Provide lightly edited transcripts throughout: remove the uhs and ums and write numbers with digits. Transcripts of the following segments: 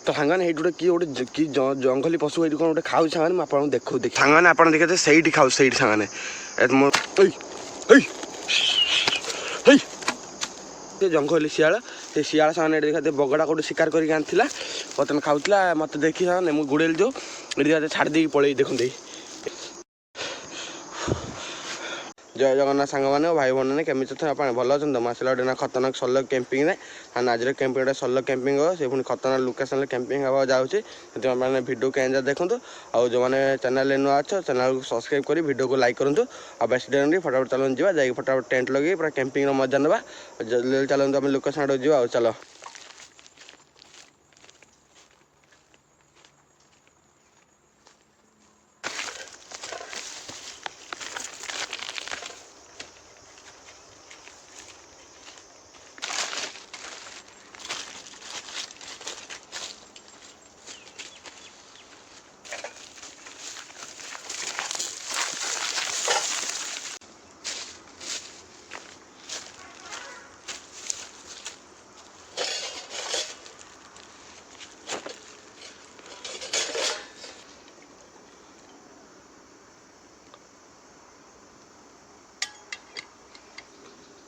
तो सांगने ये गोटे कि जंगली पशु ये कौन गोटे खाऊ सांगने मुझे आपको देखो देख सांगने आप देखते से खाऊ से सांगने जंगली शियाल से शियाल सांगने देखते बगड़ा कौटे शिकार करके आना बर्तमान खाऊला मत देखी सांगने मुझे गुड़ेल जो ये छाड़ दे पलि देखते जय जगन्नाथ सांग मैंने भाई भाई ने केमी थे आप भल अच्छे मसला खतरनाक सल्ल कैंपिंग एंड आज कैंपिंग सल्ल कैंपिंग हो से पुणी खतरनाक लोकेशन कैंपिंग हवा जाऊँगी मैंने वीडियो के एंजॉय देखूँ और जो मैंने चैनल नुआ अच्छे चैनल को सब्सक्राइब कर वीडियो को लाइक करूँ और बेस डेरी फटाफट चलते जावा जा फटाफट टेंट लगे पूरा कैंपिंग मजा ना चलते आम लोकेशन जा चलो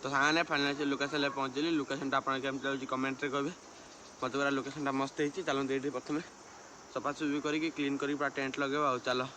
तो सामने फाइनाल लोकेशन पहुँचली लोकेशन आप कमेंट रे कहे मत पूरा लोकेशन मस्त होती चलते ये प्रथम सफासफी करके क्लीन कर पूरा टेंट लगे आ चलो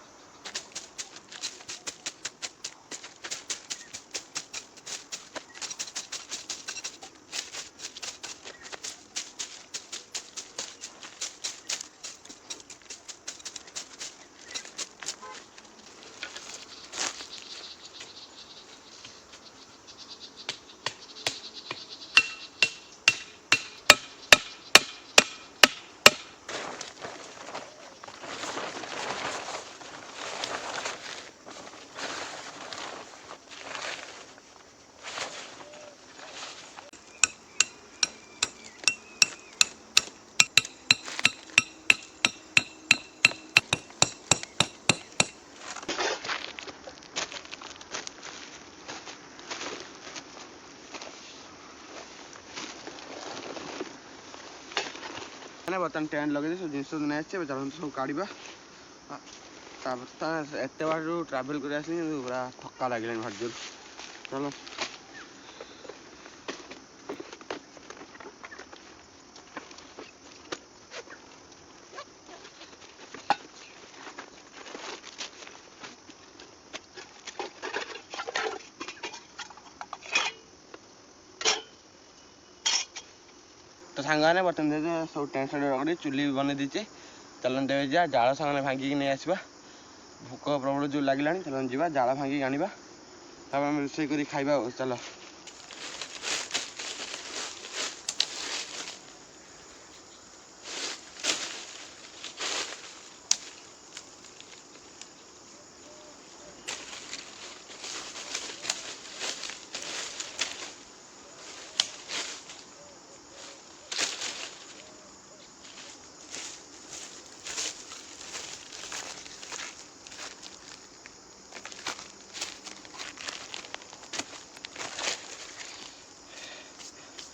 बर्तमान टेंट लगे सब जिन नहीं आसे चलते सब काढ़ा एत बाटू ट्रावेल कर पूरा थका लगे भारी जोर चलो तो सांगने बर्तमान सब टेंट रखी चुली भी बन दीचे चलते जा जाल सांगने भांगिक नहीं आसवा भोक प्रबल जो लगे चलते जा जाल भांगिक आना आम रोषे कर खाଇବା चलो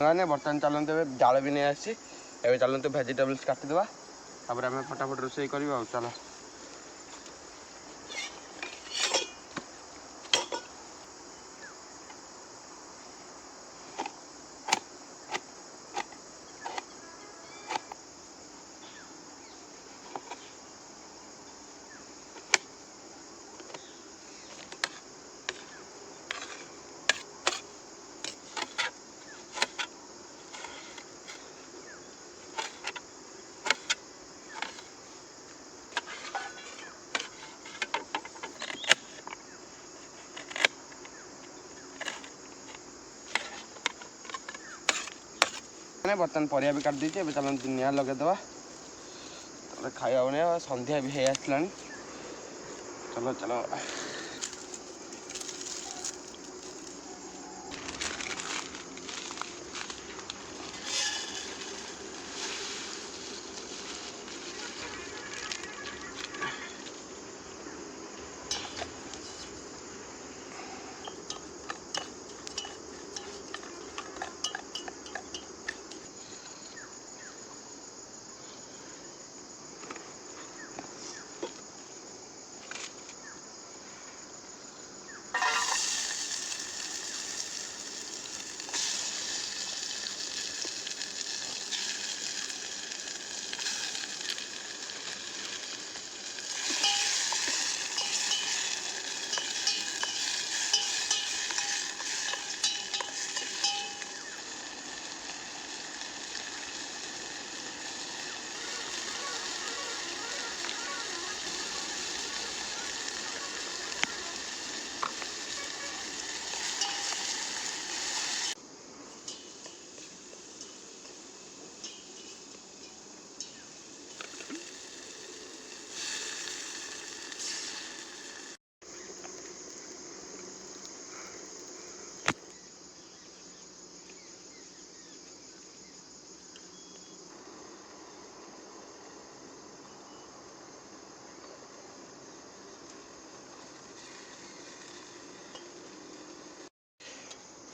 बर्तमान चलते जाल भी नहीं आसी एवं चलते भेजिटेबल्स काटिदेवा तापर आम फटाफट रोषे कर चलो बर्तमान परिया भी काट दीजिए चलते निआ लगेदवा खाया बना संध्या भी हो आसला चलो चलो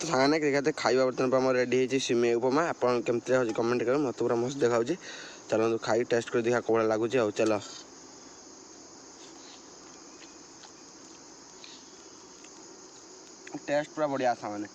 ସାଙ୍ଗମାନେ ଦେଖାତେ ଖାଇବା ବର୍ତ୍ତମାନ ଆମର ରେଡ଼ି ହେଇଛି ସିମେଇ ଉପମା। ଆପଣ କେମିତି ହେଉଛି କମେଣ୍ଟ କରିବେ, ମୋତେ ପୁରା ମସ୍ତ ଦେଖାଉଛି। ଚାଲନ୍ତୁ ଖାଇ ଟେଷ୍ଟ କରି ଦେଖିବା କେଉଁ ଭଳିଆ ଲାଗୁଛି। ଆଉ ଚାଲ ଟେଷ୍ଟ ପୁରା ବଢ଼ିଆ ସାଙ୍ଗମାନେ।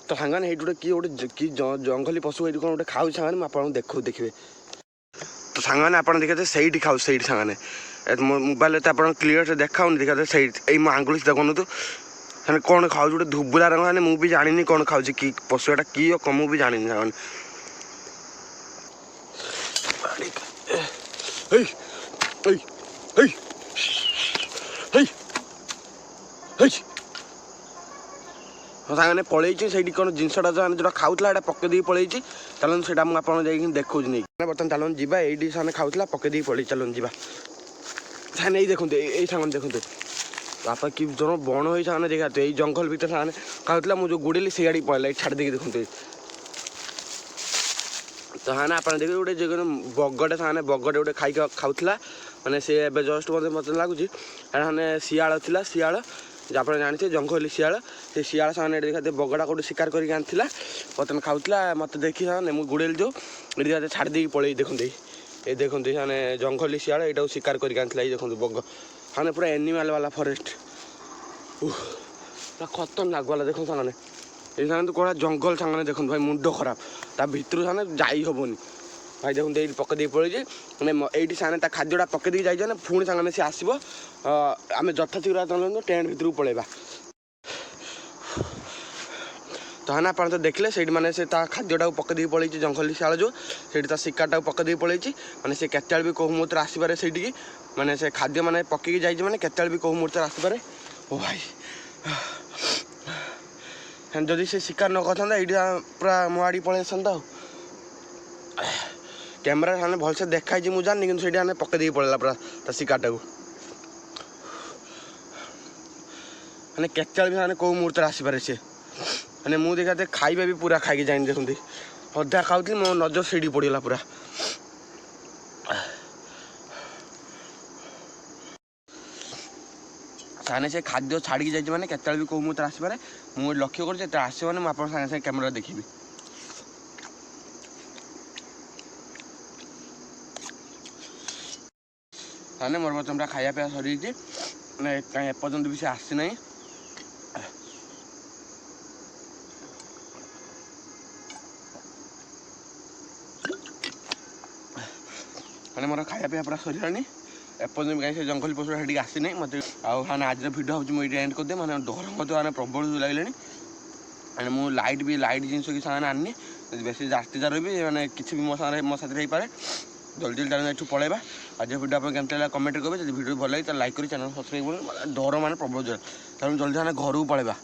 ତ ସାଙ୍ଗମାନେ ଏଇଠି ଗୋଟେ କି ଜଙ୍ଗଲୀ ପଶୁ ଏଇଠି କ'ଣ ଗୋଟେ ଖାଉଛି ସାଙ୍ଗମାନେ, ମୁଁ ଆପଣଙ୍କୁ ଦେଖିବେ। ତ ସାଙ୍ଗମାନେ ଆପଣ ଦେଖିବେ ସେଇଠି ଖାଉଛି, ସେଇଠି ସାଙ୍ଗମାନେ ମୋବାଇଲରେ ତ ଆପଣ କ୍ଲିୟର ଦେଖାଉନି, ଦେଖିବେ ସେଇଠି ଏଇ ମୋ ଆଙ୍ଗୁଳି ଦେଖନ୍ତୁ ମାନେ କ'ଣ ଖାଉଛି ଗୋଟେ ଧୁବୁଲା ରଙ୍ଗ। ମାନେ ମୁଁ ବି ଜାଣିନି କ'ଣ ଖାଉଛି, କି ପଶୁ ଏଟା କି ମୁଁ ବି ଜାଣିନି ସାଙ୍ଗମାନେ। ସାଙ୍ଗମାନେ ପଳେଇଛି ସେଇଠି କ'ଣ ଜିନିଷଟା ଯେଉଁଟା ଖାଉଥିଲା ଏଇଟା ପକେଇ ଦେଇକି ପଳେଇଛି। ଚାଲନ୍ତୁ ସେଇଟା ମୁଁ ଆପଣଙ୍କୁ ଯାଇକି ଦେଖାଉଛି ନେଇକି। ବର୍ତ୍ତମାନ ଚାଲନ୍ତୁ ଯିବା, ଏଇଠି ସେମାନେ ଖାଉଥିଲା ପକେଇ ଦେଇକି ପଳେଇଛି। ଚାଲନ୍ତୁ ଯିବା ସାଙ୍ଗମାନେ। ଏଇ ଦେଖନ୍ତୁ, ଏଇ ସାଙ୍ଗମାନେ ଦେଖନ୍ତୁ ବାପା କି ଜଣ ବଣ ହେଇ ସାଙ୍ଗମାନେ ଦେଖାନ୍ତୁ ଏଇ ଜଙ୍ଗଲ ଭିତରେ ସାଙ୍ଗମାନେ ଖାଉଥିଲା। ମୁଁ ଯେଉଁ ଗୁଡ଼େଇଲି ସେଇଆଡ଼ିକି ପଳେଇଲା, ଏଇ ଛାଡ଼ି ଦେଇକି ଦେଖନ୍ତୁ। ତ ସାଙ୍ଗମାନେ ଆପଣ ଦେଖିବେ ଗୋଟେ ଯେ ବଗଟେ ସାଙ୍ଗମାନେ ବଗଟେ ଗୋଟେ ଖାଇକି ଖାଉଥିଲା। ମାନେ ସେ ଏବେ ଜଷ୍ଟ ମୋତେ ଲାଗୁଛି ମାନେ ଶିଆଳ ଥିଲା, ଶିଆଳ ଆପଣ ଜାଣିଥିବେ ଜଙ୍ଗଲୀ ଶିଆଳ। ସେ ଶିଆଳ ସାଙ୍ଗମାନେ ଏଠି ଦେଖା ବଗଡ଼ା କେଉଁଠି ଶିକାର କରିକି ଆଣିଥିଲା, ବର୍ତ୍ତମାନ ଖାଉଥିଲା। ମୋତେ ଦେଖି ସାଙ୍ଗମାନେ ମୁଁ ଗୁଡ଼େଇଲି ଯେଉଁ ଏଠି ଦେଖା ଛାଡ଼ି ଦେଇକି ପଳେଇ ଦେଖନ୍ତୁ। ଏଇ ଦେଖନ୍ତୁ ସେମାନେ ଜଙ୍ଗଲୀ ଶିଆଳ ଏଇଟାକୁ ଶିକାର କରିକି ଆଣିଥିଲା। ଏଇ ଦେଖନ୍ତୁ ବଗ ସାଙ୍ଗମାନେ ପୁରା ଏନିମାଲ୍ ବାଲା ଫରେଷ୍ଟ, ପୁରା ଖତରନାକ ବାଲା ଦେଖନ୍ତୁ ସାଙ୍ଗମାନେ। ଏଇ ସାଙ୍ଗେ କୋଉଟା ଜଙ୍ଗଲ ସାଙ୍ଗମାନେ ଦେଖନ୍ତୁ ଭାଇ, ମୁଣ୍ଡ ଖରାପ। ତା ଭିତରୁ ସାଙ୍ଗମାନେ ଯାଇ ହେବନି ଭାଇ। ଦେଖନ୍ତୁ ଏଇଠି ପକେଇ ଦେଇକି ପଳେଇଛି, ମାନେ ଏଇଠି ସାଙ୍ଗମାନେ ତା ଖାଦ୍ୟଟା ପକେଇ ଦେଇକି ଯାଇଛି। ମାନେ ପୁଣି ସାଙ୍ଗମାନେ ସେ ଆସିବ, ଆମେ ଯଥାଶୀଘ୍ର ଚାଲନ୍ତୁ ଟେଣ୍ଟ ଭିତରକୁ ପଳେଇବା। ତ ନା ଆପଣ ତ ଦେଖିଲେ ସେଇଠି ମାନେ ସେ ତା ଖାଦ୍ୟଟାକୁ ପକେଇ ଦେଇକି ପଳେଇଛି, ଜଙ୍ଗଲୀ ଶିଆଳ ଯେଉଁ ସେଇଠି ତା ଶିକାରଟାକୁ ପକେଇ ଦେଇକି ପଳେଇଛି। ମାନେ ସେ କେତେବେଳେ ବି କେଉଁ ମୁହୂର୍ତ୍ତରେ ଆସିପାରେ ସେଇଠିକି, ମାନେ ସେ ଖାଦ୍ୟ ମାନେ ପକେଇକି ଯାଇଛି, ମାନେ କେତେବେଳେ ବି କେଉଁ ମୁହୂର୍ତ୍ତରେ ଆସିପାରେ। ଓ ଭାଇ ଯଦି ସେ ଶିକାର ନ କରିଥାନ୍ତା ଏଇଠି ପୁରା ମୋ ଆଡ଼ିକି ପଳେଇ ଆସିଥାନ୍ତା। ଆଉ କ୍ୟାମେରା ସାମନେ ଭଲସେ ଦେଖାଇଛି ମୁଁ ଜାଣିନି, କିନ୍ତୁ ସେଇଠି ଆମେ ପକେଇ ଦେଇକି ପଳେଇଲା ପୁରା ତା ଶିକାରଟାକୁ। ମାନେ କେତେବେଳେ ବି ମାନେ କେଉଁ ମୁହୂର୍ତ୍ତରେ ଆସିପାରେ ସିଏ। ମାନେ ମୁଁ ଦେଖା ଖାଇବା ବି ପୁରା ଖାଇକି ଯାଇନି ଦେଖନ୍ତି, ଅଧା ଖାଉଥିଲି ମୋ ନଜର ସେଇଠି ପଡ଼ିଗଲା ପୁରା। ସାଙ୍ଗେ ସେ ଖାଦ୍ୟ ଛାଡ଼ିକି ଯାଇଛି, ମାନେ କେତେବେଳେ ବି କେଉଁ ମୁହୂର୍ତ୍ତରେ ଆସିପାରେ। ମୁଁ ଲକ୍ଷ୍ୟ କରୁଛି ଯେତେବେଳେ ଆସିବ ମାନେ ମୁଁ ଆପଣଙ୍କ ସାଙ୍ଗେ କ୍ୟାମେରା ଦେଖିବି। ତାହେଲେ ମୋର ବର୍ତ୍ତମାନ ଖାଇବା ପିଇବା ସରିଯାଇଛି, ମାନେ କାହିଁ ଏପର୍ଯ୍ୟନ୍ତ ବି ସେ ଆସିନାହିଁ। ମାନେ ମୋର ଖାଇବା ପିଇବା ପୁରା ସରିଲାଣି, ଏପର୍ଯ୍ୟନ୍ତ କାହିଁ ସେ ଜଙ୍ଗଲୀ ପଶୁଟା ସେଠିକି ଆସିନାହିଁ ମୋତେ। ଆଉ ମାନେ ଆଜିର ଭିଡ଼ିଓ ହେଉଛି ମୁଁ ଏଇଠି ଏଣ୍ଡ କରିଦିଏ। ମାନେ ଡର ମୋତେ ମାନେ ପ୍ରବଳ ଲାଗିଲାଣି। ମାନେ ମୁଁ ଲାଇଟ୍ ଜିନିଷ କିଛି ସାଙ୍ଗରେ ଆଣିନି, ବେଶୀ ରାତି ଯାର ବି ମାନେ କିଛି ବି ମୋ ସାଥିରେ ହେଇପାରେ। ଜଲ୍ଦି ଚାଲନ୍ତୁ ଏଠୁ ପଳେଇବା। ଆଜିର ଭିଡ଼ିଓ ଆପଣ କେମିତି ଲାଗିଲା କମେଣ୍ଟ କରିବେ। ଯଦି ଭିଡ଼ିଓ ଭଲ ଲାଗେ ତାହେଲେ ଲାଇକ୍ କରି ଚ୍ୟାନେଲ୍ ସବସ୍କ୍ରାଇବ୍ କରିବେ। ଡର ମାନେ ପ୍ରବଳ ଜୋର, ତେଣୁ ଜଲ୍ଦି ଆମେ ଘରକୁ ପଳେଇବା।